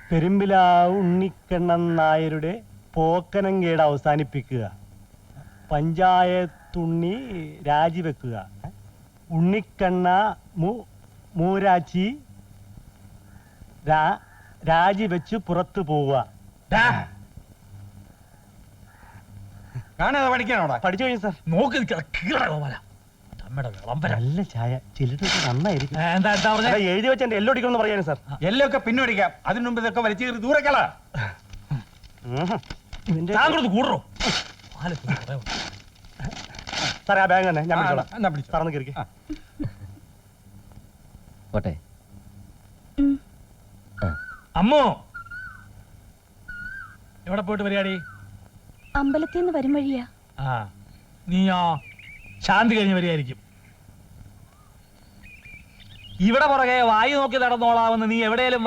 പെരുമ്പിലാവ് ഉണ്ണിക്കണ്ണൻ നായരുടെ പോക്കനങ്കേട് അവസാനിപ്പിക്കുക. പഞ്ചായത്തുണ്ണി രാജിവെക്കുക. ഉണ്ണിക്കണ്ണ മൂരാച്ചി രാജിവെച്ച് പുറത്തു പോവുക. കാണാതെ പഠിക്കാനോടാ? പഠിച്ചു കഴിഞ്ഞു സാർ. നോക്ക് നല്ല ചായ ചിലത് നന്നായിരിക്കും. എഴുതി വെച്ച എന്റെ എല്ലോ അടിക്കണമെന്ന് പറയാനും സാർ. എല്ലോ ഒക്കെ പിന്നോടിക്കാം. അതിനു മുമ്പ് ഇതൊക്കെ വലിച്ചു കയറി ദൂരക്കള. കൂടോ സാറേ ആ ബാഗ് തന്നെ ഞാൻ സാറന്ന് കയറി. പോട്ടെ. അമ്മോ എവിടെ പോയിട്ട് പരിപാടി? അമ്പലത്തിൽ നിന്ന് വരും വഴിയാ. നീയോ ശാന്തി കഴിഞ്ഞ് വരികയായിരിക്കും. ഇവിടെ പുറകെ വായു നോക്കി നടന്നോളാമെന്ന് നീ എവിടെയെങ്കിലും